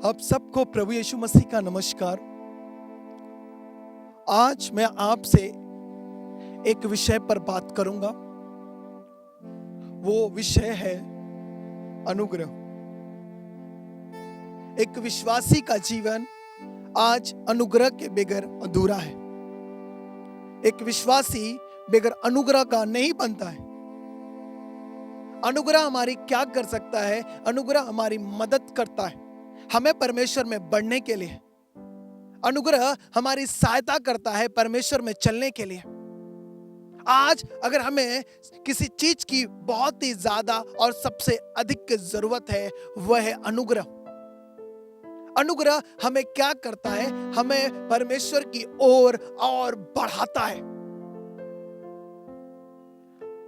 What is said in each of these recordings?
आप सबको प्रभु यीशु मसीह का नमस्कार। आज मैं आपसे एक विषय पर बात करूंगा। वो विषय है अनुग्रह। एक विश्वासी का जीवन आज अनुग्रह के बगैर अधूरा है। एक विश्वासी बगैर अनुग्रह का नहीं बनता है। अनुग्रह हमारी क्या कर सकता है? अनुग्रह हमारी मदद करता है हमें परमेश्वर में बढ़ने के लिए। अनुग्रह हमारी सहायता करता है परमेश्वर में चलने के लिए। आज अगर हमें किसी चीज की बहुत ही ज्यादा और सबसे अधिक जरूरत है, वह है अनुग्रह। अनुग्रह हमें क्या करता है? हमें परमेश्वर की ओर और बढ़ाता है।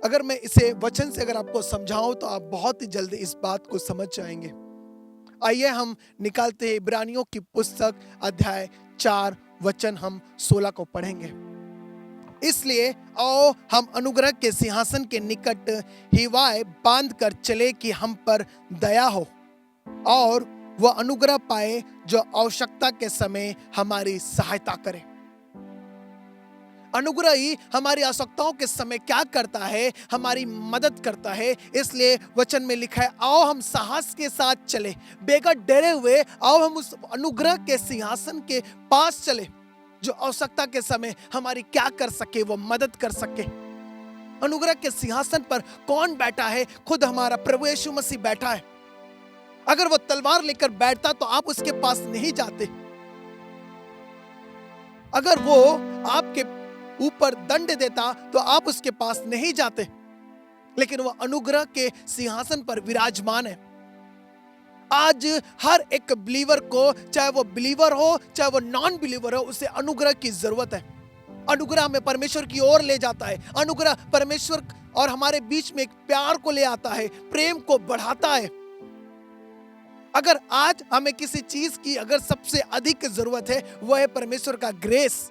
अगर मैं इसे वचन से अगर आपको समझाऊं तो आप बहुत ही जल्दी इस बात को समझ जाएंगे। आइए हम निकालते हैं इब्रानियों की पुस्तक अध्याय 4 वचन हम 16 को पढ़ेंगे। इसलिए आओ हम अनुग्रह के सिंहासन के निकट हिवाए बांध कर चले कि हम पर दया हो और वह अनुग्रह पाए जो आवश्यकता के समय हमारी सहायता करे। अनुग्रह ही हमारी आवश्यकताओं के समय क्या करता है? हमारी मदद करता है। इसलिए वचन में लिखा है, आओ हम साहस के साथ चले, बेगर डरे हुए आओ हम उस अनुग्रह के सिंहासन के पास चले जो आवश्यकता के समय हमारी क्या कर सके, वो मदद कर सके। अनुग्रह के सिंहासन पर कौन बैठा है? खुद हमारा प्रभु यीशु मसीह बैठा है। अगर वो तलवार लेकर बैठता तो आप उसके पास नहीं जाते। अगर वो आपके ऊपर दंड देता तो आप उसके पास नहीं जाते। लेकिन वह अनुग्रह के सिंहासन पर विराजमान है। आज हर एक बिलीवर को, चाहे वो बिलीवर हो चाहे वो नॉन बिलीवर हो, उसे अनुग्रह की जरूरत है। अनुग्रह हमें परमेश्वर की ओर ले जाता है। अनुग्रह परमेश्वर और हमारे बीच में एक प्यार को ले आता है, प्रेम को बढ़ाता है। अगर आज हमें किसी चीज की अगर सबसे अधिक जरूरत है, वह है परमेश्वर का ग्रेस।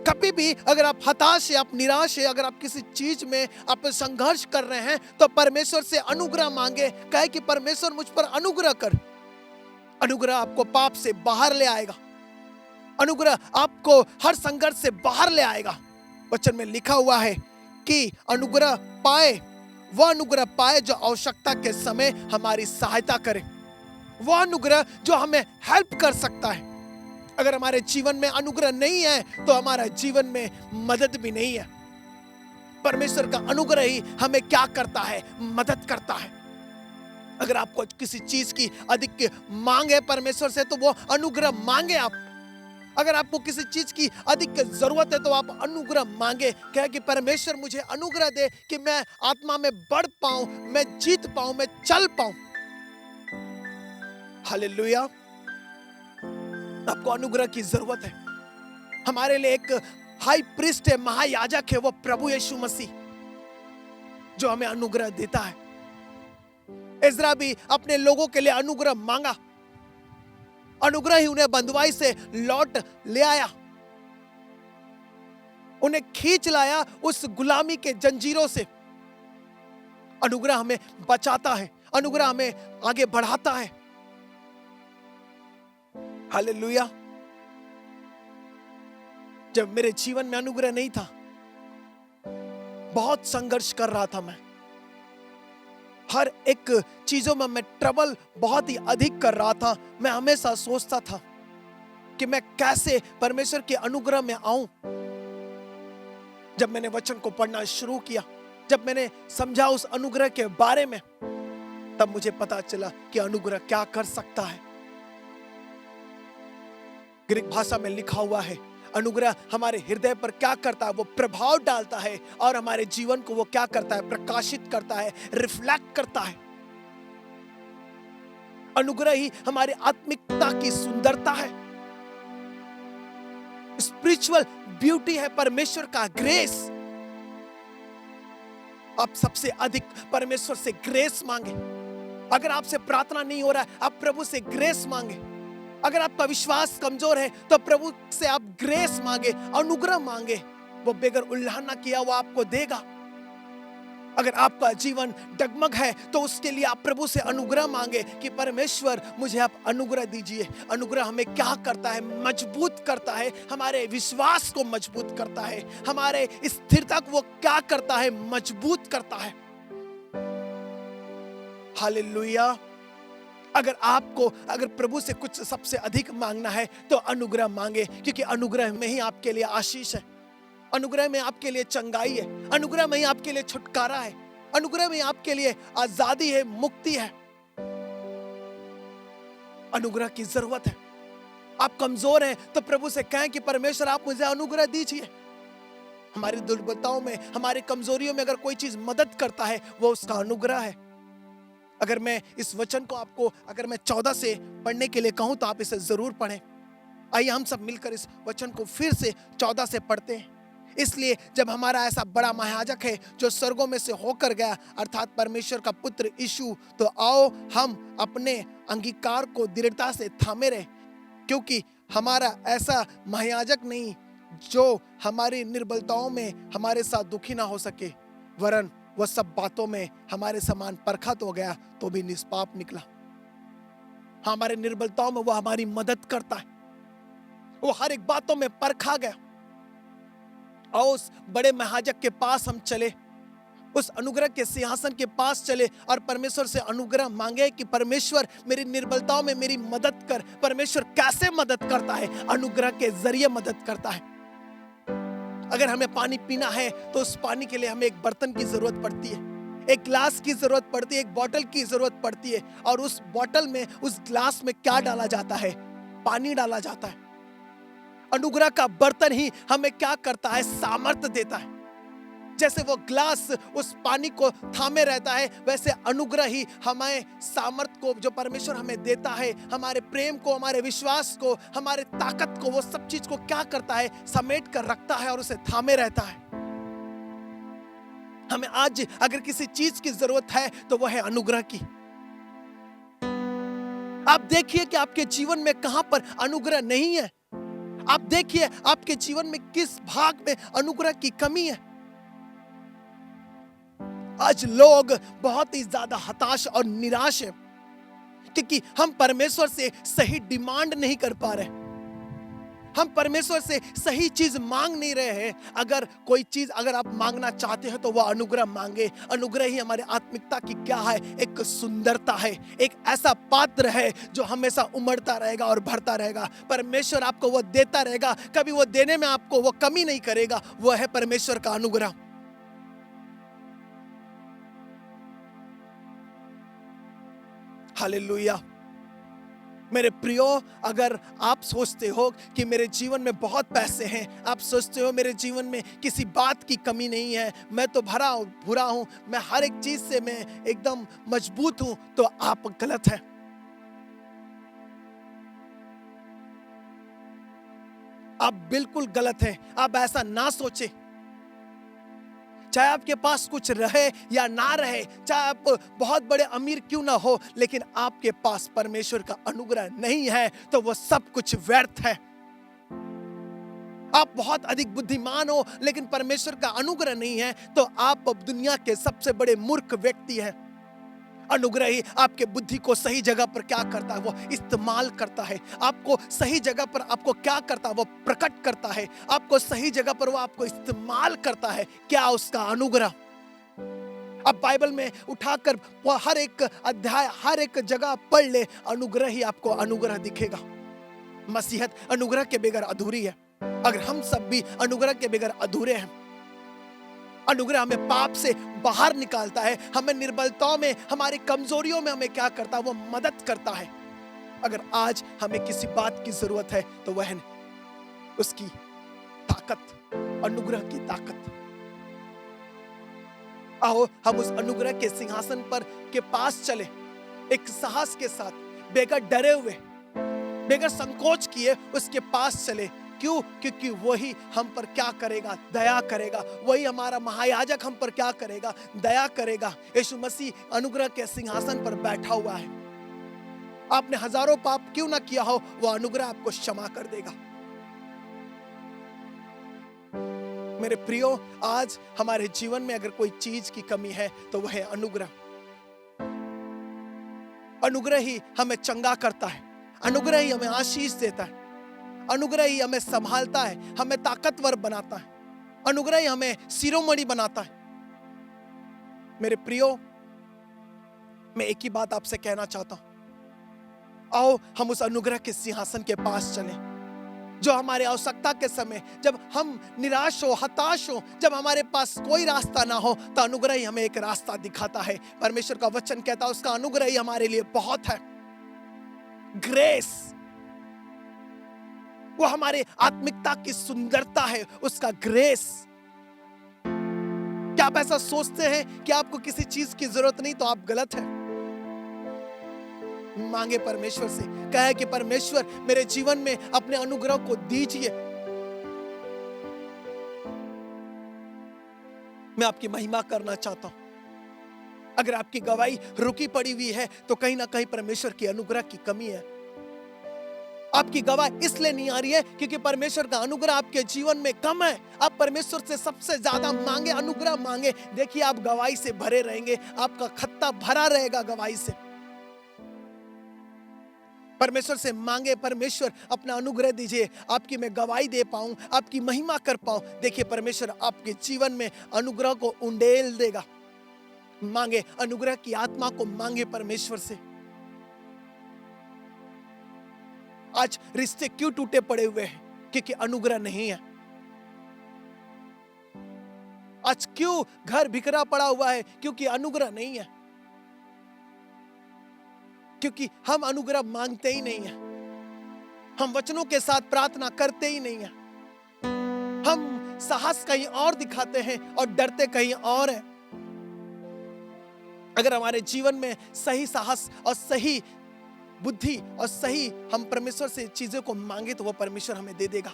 कभी भी अगर आप हताश है, आप निराश है, अगर आप किसी चीज में आप संघर्ष कर रहे हैं, तो परमेश्वर से अनुग्रह मांगे। कहे कि परमेश्वर मुझ पर अनुग्रह कर। अनुग्रह आपको पाप से बाहर ले आएगा। अनुग्रह आपको हर संघर्ष से बाहर ले आएगा। वचन में लिखा हुआ है कि अनुग्रह पाए, वह अनुग्रह पाए जो आवश्यकता के समय हमारी सहायता करे। वह अनुग्रह जो हमें हेल्प कर सकता है। अगर हमारे जीवन में अनुग्रह नहीं है तो हमारा जीवन में मदद भी नहीं है। परमेश्वर का अनुग्रह ही हमें क्या करता है? मदद करता है। अगर आपको किसी चीज की अधिक मांग है परमेश्वर से, तो वो अनुग्रह मांगे आप। अगर आपको किसी चीज की अधिक जरूरत है तो आप अनुग्रह मांगे। कहे कि परमेश्वर मुझे अनुग्रह दे कि मैं आत्मा में बढ़ पाऊं, मैं जीत पाऊं, मैं चल पाऊं। हालेलुया। आपको अनुग्रह की जरूरत है। हमारे लिए एक हाई प्रीस्ट है, महायाजक है, वो प्रभु यीशु मसीह, जो हमें अनुग्रह देता है। इज़रा भी अपने लोगों के लिए अनुग्रह मांगा। अनुग्रह ही उन्हें बंधुआई से लौट ले आया, उन्हें खींच लाया उस गुलामी के जंजीरों से। अनुग्रह हमें बचाता है, अनुग्रह हमें आगे बढ़ाता है। हालेलुया। जब मेरे जीवन में अनुग्रह नहीं था, बहुत संघर्ष कर रहा था मैं, हर एक चीजों में मैं ट्रबल बहुत ही अधिक कर रहा था। मैं हमेशा सोचता था कि मैं कैसे परमेश्वर के अनुग्रह में आऊं। जब मैंने वचन को पढ़ना शुरू किया, जब मैंने समझा उस अनुग्रह के बारे में, तब मुझे पता चला कि अनुग्रह क्या कर सकता है। ग्रीक भाषा में लिखा हुआ है, अनुग्रह हमारे हृदय पर क्या करता है? वो प्रभाव डालता है और हमारे जीवन को वो क्या करता है? प्रकाशित करता है, रिफ्लेक्ट करता है। अनुग्रह ही हमारी आत्मिकता की सुंदरता है, स्पिरिचुअल ब्यूटी है, परमेश्वर का ग्रेस। आप सबसे अधिक परमेश्वर से ग्रेस मांगे। अगर आपसे प्रार्थना नहीं हो रहा है, आप प्रभु से ग्रेस मांगे। अगर आपका विश्वास कमजोर है तो प्रभु से आप ग्रेस मांगे, अनुग्रह मांगे। वो बेगर उल्लाहना किया वो आपको देगा। अगर आपका जीवन डगमग है तो उसके लिए आप प्रभु से अनुग्रह मांगे कि परमेश्वर मुझे आप अनुग्रह दीजिए। अनुग्रह हमें क्या करता है? मजबूत करता है, हमारे विश्वास को मजबूत करता है, हमारे स्थिरता को वो क्या करता है? मजबूत करता है। हालेलुया। अगर प्रभु से कुछ सबसे अधिक मांगना है तो अनुग्रह मांगे, क्योंकि अनुग्रह में ही आपके लिए आशीष है, अनुग्रह में आपके लिए चंगाई है, अनुग्रह में ही आपके लिए छुटकारा है, अनुग्रह में आपके लिए आजादी है, मुक्ति है। अनुग्रह की जरूरत है। आप कमजोर हैं तो प्रभु से कहें कि परमेश्वर आप मुझे अनुग्रह दीजिए। हमारी दुर्बलताओं में, हमारी कमजोरियों में अगर कोई चीज मदद करता है वो उसका अनुग्रह है। अगर मैं इस वचन को आपको अगर मैं 14 से पढ़ने के लिए कहूं तो आप इसे जरूर पढ़ें। आइए हम सब मिलकर इस वचन को फिर से 14 से पढ़ते हैं। इसलिए जब हमारा ऐसा बड़ा महायाजक है जो स्वर्गों में से होकर गया, अर्थात परमेश्वर का पुत्र यीशु, तो आओ हम अपने अंगीकार को दृढ़ता से थामे रहे, क्योंकि हमारा ऐसा महायाजक नहीं जो हमारी निर्बलताओं में हमारे साथ दुखी ना हो सके, वरन वह सब बातों में हमारे समान परखा तो गया तो भी निष्पाप निकला। हमारे निर्बलताओं में वह हमारी मदद करता है, वो हर एक बातों में परखा गया। और उस बड़े महायाजक के पास हम चले, उस अनुग्रह के सिंहासन के पास चले और परमेश्वर से अनुग्रह मांगे कि परमेश्वर मेरी निर्बलताओं में मेरी मदद कर। परमेश्वर कैसे मदद करता है? अनुग्रह के जरिए मदद करता है। अगर हमें पानी पीना है तो उस पानी के लिए हमें एक बर्तन की जरूरत पड़ती है, एक ग्लास की जरूरत पड़ती है, एक बोतल की जरूरत पड़ती है। और उस बोतल में, उस ग्लास में क्या डाला जाता है? पानी डाला जाता है। अनुग्रह का बर्तन ही हमें क्या करता है? सामर्थ्य देता है। जैसे वो ग्लास उस पानी को थामे रहता है, वैसे अनुग्रह ही हमें सामर्थ्य को जो परमेश्वर हमें देता है, हमारे प्रेम को, हमारे विश्वास को, हमारे ताकत को, वो सब चीज को क्या करता है? समेट कर रखता है और उसे थामे रहता है। हमें आज अगर किसी चीज की जरूरत है तो वह है अनुग्रह की। आप देखिए कि आपके जीवन में कहां पर अनुग्रह नहीं है। आप देखिए आपके जीवन में किस भाग में अनुग्रह की कमी है। आज लोग बहुत ही ज्यादा हताश और निराश हैं, क्योंकि हम परमेश्वर से सही डिमांड नहीं कर पा रहे, हम परमेश्वर से सही चीज मांग नहीं रहे हैं। अगर कोई चीज अगर आप मांगना चाहते हैं तो वह अनुग्रह मांगे। अनुग्रह ही हमारी आत्मिकता की क्या है? एक सुंदरता है, एक ऐसा पात्र है जो हमेशा उमड़ता रहेगा और भरता रहेगा। परमेश्वर आपको वो देता रहेगा, कभी वो देने में आपको वो कमी नहीं करेगा। वह है परमेश्वर का अनुग्रह। हालेलुया। मेरे प्रियो, अगर आप सोचते हो कि मेरे जीवन में बहुत पैसे हैं, आप सोचते हो मेरे जीवन में किसी बात की कमी नहीं है, मैं तो भरा हूं, मैं हर एक चीज से मैं एकदम मजबूत हूं, तो आप गलत हैं। आप बिल्कुल गलत हैं। आप ऐसा ना सोचें। चाहे आपके पास कुछ रहे या ना रहे, चाहे आप बहुत बड़े अमीर क्यों ना हो, लेकिन आपके पास परमेश्वर का अनुग्रह नहीं है तो वो सब कुछ व्यर्थ है। आप बहुत अधिक बुद्धिमान हो लेकिन परमेश्वर का अनुग्रह नहीं है तो आप अब दुनिया के सबसे बड़े मूर्ख व्यक्ति हैं। अनुग्रह ही आपके बुद्धि को सही जगह पर क्या करता है? वो इस्तेमाल करता है। आपको सही जगह पर आपको क्या करता है? वो प्रकट करता है। आपको सही जगह पर वो आपको इस्तेमाल करता है। क्या? उसका अनुग्रह। अब बाइबल में उठाकर वो हर एक अध्याय, हर एक जगह पढ़ ले, अनुग्रह ही आपको अनुग्रह दिखेगा। मसीहत अनुग्रह के बगैर अधूरी है। अगर हम सब भी अनुग्रह के बगैर अधूरे हैं। अनुग्रह हमें पाप से बाहर निकालता है, हमें निर्बलताओं में, हमारी कमजोरियों में हमें क्या करता है? वो मदद करता है। अगर आज हमें किसी बात की जरूरत है तो वह है उसकी ताकत, अनुग्रह की ताकत। आओ हम उस अनुग्रह के सिंहासन पर के पास चले, एक साहस के साथ, बेगर डरे हुए, बेगर संकोच किए उसके पास चले। क्यों? क्योंकि वही हम पर क्या करेगा? दया करेगा। वही हमारा महायाजक हम पर क्या करेगा? दया करेगा। यीशु मसीह अनुग्रह के सिंहासन पर बैठा हुआ है। आपने हजारों पाप क्यों ना किया हो, वो अनुग्रह आपको क्षमा कर देगा। मेरे प्रियो, आज हमारे जीवन में अगर कोई चीज की कमी है तो वह है अनुग्रह। अनुग्रह ही हमें चंगा करता है, अनुग्रह ही हमें आशीष देता है, अनुग्रह ही हमें संभालता है, हमें ताकतवर बनाता है, अनुग्रह ही हमें शिरोमणि बनाता है। मेरे प्रियो, मैं एक ही बात आपसे कहना चाहता हूं, आओ हम उस अनुग्रह के सिंहासन के पास चलें, जो हमारे आवश्यकता के समय, जब हम निराश हो, हताश हो, जब हमारे पास कोई रास्ता ना हो, तो अनुग्रह ही हमें एक रास्ता दिखाता है। परमेश्वर का वचन कहता है उसका अनुग्रह ही हमारे लिए बहुत है। ग्रेस, वो हमारे आत्मिकता की सुंदरता है, उसका ग्रेस। क्या आप ऐसा सोचते हैं कि आपको किसी चीज की जरूरत नहीं, तो आप गलत हैं। मांगे परमेश्वर से, कहे कि परमेश्वर मेरे जीवन में अपने अनुग्रह को दीजिए। मैं आपकी महिमा करना चाहता हूं। अगर आपकी गवाही रुकी पड़ी हुई है तो कहीं ना कहीं परमेश्वर की अनुग्रह की कमी है। आपकी गवाही इसलिए नहीं आ रही है क्योंकि परमेश्वर का अनुग्रह आपके जीवन में कम है। आप परमेश्वर से सबसे ज्यादा मांगे, अनुग्रह मांगे। देखिए, आप गवाही से भरे रहेंगे, आपका खत्ता भरा रहेगा गवाही से। परमेश्वर से मांगे, परमेश्वर अपना अनुग्रह दीजिए, आपकी मैं गवाही दे पाऊं, आपकी महिमा कर पाऊं। देखिए, परमेश्वर आपके जीवन में अनुग्रह को उंडेल देगा। मांगे, अनुग्रह की आत्मा को मांगे परमेश्वर से। आज रिश्ते क्यों टूटे पड़े हुए हैं? क्योंकि अनुग्रह नहीं है। आज क्यों घर बिखरा पड़ा हुआ है? क्योंकि अनुग्रह नहीं है। क्योंकि हम अनुग्रह मांगते ही नहीं है, हम वचनों के साथ प्रार्थना करते ही नहीं है। हम साहस कहीं और दिखाते हैं और डरते कहीं और हैं। अगर हमारे जीवन में सही साहस और सही बुद्धि और सही हम परमेश्वर से चीजों को मांगे तो वो परमेश्वर हमें दे देगा।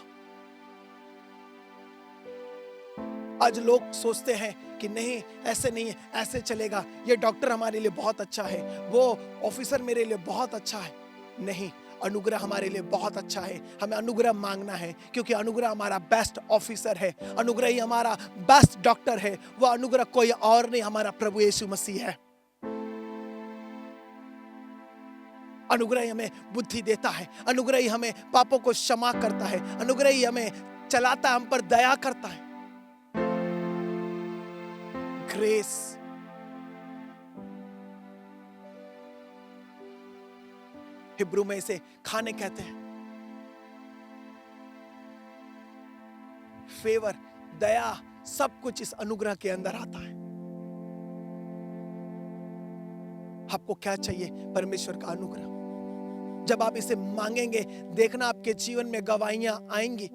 आज लोग सोचते हैं कि नहीं, ऐसे नहीं है, ऐसे चलेगा, ये डॉक्टर हमारे लिए बहुत अच्छा है, वो ऑफिसर मेरे लिए बहुत अच्छा है। नहीं, अनुग्रह हमारे लिए बहुत अच्छा है। हमें अनुग्रह मांगना है क्योंकि अनुग्रह हमारा बेस्ट ऑफिसर है, अनुग्रह ही हमारा बेस्ट डॉक्टर है। वो अनुग्रह कोई और नहीं, हमारा प्रभु यीशु मसीह है। अनुग्रह ही हमें बुद्धि देता है, अनुग्रह ही हमें पापों को क्षमा करता है, अनुग्रह ही हमें चलाता, हम पर दया करता है। ग्रेस, हिब्रू में इसे खाने कहते हैं। फेवर, दया, सब कुछ इस अनुग्रह के अंदर आता है। आपको क्या चाहिए? परमेश्वर का अनुग्रह। जब आप इसे मांगेंगे, देखना आपके जीवन में गवाहियां आएंगी।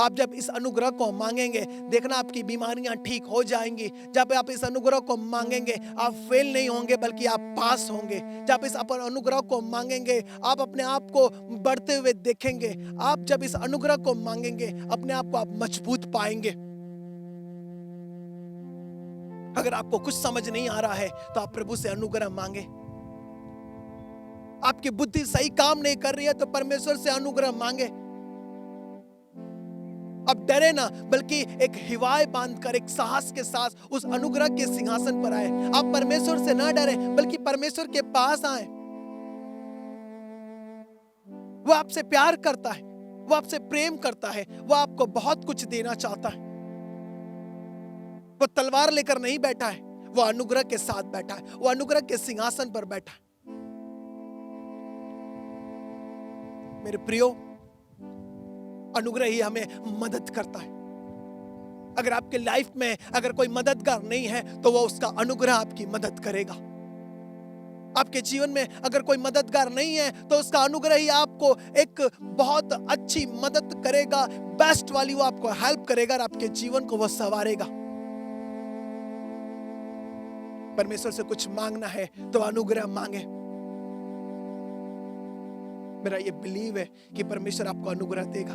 आप जब इस अनुग्रह को मांगेंगे, देखना आपकी बीमारियां ठीक हो जाएंगी। जब आप इस अनुग्रह को मांगेंगे, आप फेल नहीं होंगे बल्कि आप पास होंगे। जब इस अपन अनुग्रह को मांगेंगे, आप अपने आप को बढ़ते हुए देखेंगे। आप जब इस अनुग्रह को मांगेंगे, अपने आप को आप मजबूत पाएंगे। अगर आपको कुछ समझ नहीं आ रहा है तो आप प्रभु से अनुग्रह मांगे। आपकी बुद्धि सही काम नहीं कर रही है तो परमेश्वर से अनुग्रह मांगे। अब डरे ना, बल्कि एक हिवाए बांधकर, एक साहस के साथ उस अनुग्रह के सिंहासन पर आए। आप परमेश्वर से ना डरे बल्कि परमेश्वर के पास आए। वो आपसे प्यार करता है, वो आपसे प्रेम करता है, वो आपको बहुत कुछ देना चाहता है। वो तलवार लेकर नहीं बैठा है, वो अनुग्रह के साथ बैठा है, वो अनुग्रह के सिंहासन पर बैठा है। मेरे प्रियो, अनुग्रह ही हमें मदद करता है। अगर आपके लाइफ में अगर कोई मददगार नहीं है तो वो उसका अनुग्रह आपकी मदद करेगा। आपके जीवन में अगर कोई मददगार नहीं है तो उसका अनुग्रह ही आपको एक बहुत अच्छी मदद करेगा, बेस्ट वाली वो आपको हेल्प करेगा और आपके जीवन को वो संवारेगा। परमेश्वर से कुछ मांगना है तो अनुग्रह मांगे। मेरा ये बिलीव है कि परमेश्वर आपको अनुग्रह देगा।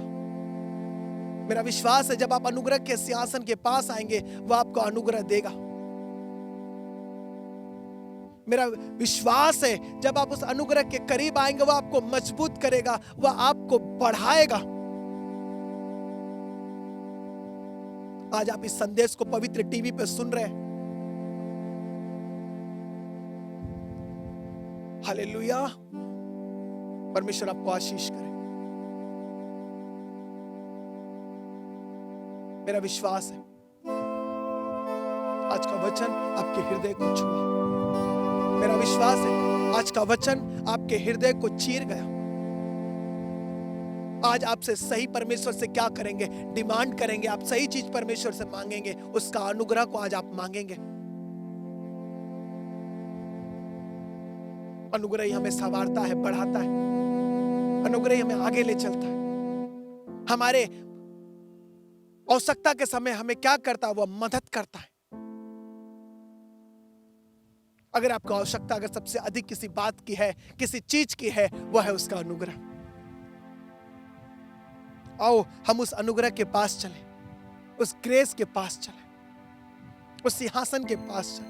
मेरा विश्वास है जब आप अनुग्रह के सिंहासन के पास आएंगे, वो आपको अनुग्रह देगा। मेरा विश्वास है जब आप उस अनुग्रह के करीब आएंगे, वो आपको मजबूत करेगा, वो आपको बढ़ाएगा। आज आप इस संदेश को पवित्र टीवी पे सुन रहे हैं, हालेलुया। परमेश्वर आपको आशीष करे। मेरा विश्वास है आज का वचन आपके हृदय को छुआ। मेरा विश्वास है आज का वचन आपके हृदय को चीर गया। आज आपसे सही परमेश्वर से क्या करेंगे? डिमांड करेंगे। आप सही चीज परमेश्वर से मांगेंगे, उसका अनुग्रह को आज आप मांगेंगे। अनुग्रह ही हमें संवारता है, बढ़ाता है। अनुग्रह ही हमें आगे ले चलता है। हमारे आवश्यकता के समय हमें क्या करता है? वो मदद करता है। अगर आपको आवश्यकता अगर सबसे अधिक किसी बात की है, किसी चीज की है, वह है उसका अनुग्रह। आओ हम उस अनुग्रह के पास चले, उस ग्रेस के पास चले, उस सिंहासन के पास चले।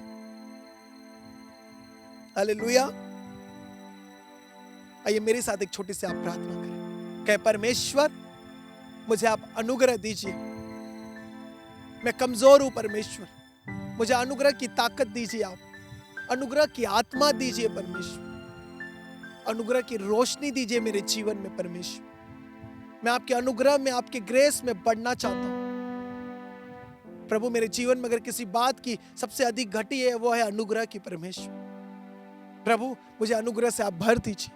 हालेलुया। आइए मेरे साथ एक छोटी सी आप प्रार्थना करें। कहे परमेश्वर मुझे आप अनुग्रह दीजिए। मैं कमजोर हूं परमेश्वर, मुझे अनुग्रह की ताकत दीजिए। आप अनुग्रह की आत्मा दीजिए परमेश्वर। अनुग्रह की रोशनी दीजिए मेरे जीवन में परमेश्वर। मैं आपके अनुग्रह में, आपके ग्रेस में बढ़ना चाहता हूं प्रभु। मेरे जीवन में अगर किसी बात की सबसे अधिक घटी है, वो है अनुग्रह की परमेश्वर। प्रभु मुझे अनुग्रह से आप भर दीजिए।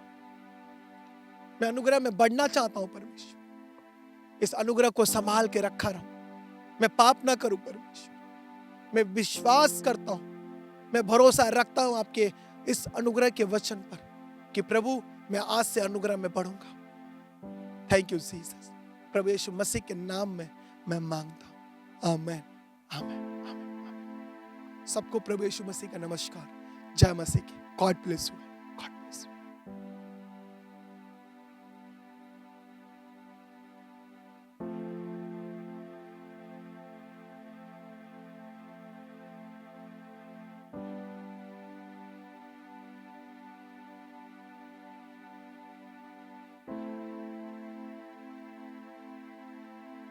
मैं अनुग्रह में बढ़ना चाहता हूं परमेश्वर। इस अनुग्रह को संभाल के रखा रहूं। मैं पाप ना करूं परमेश्वर। मैं विश्वास करता हूं, मैं भरोसा रखता हूं आपके इस अनुग्रह के वचन पर कि प्रभु मैं आज से अनुग्रह में बढ़ूंगा। Thank you Jesus. प्रभु यीशु मसीह के नाम में मैं मांगता हूं। आमीन, आमीन, आमीन। सबको प्रभु यीशु मसीह का नमस्कार। जय मसीह की। God bless you.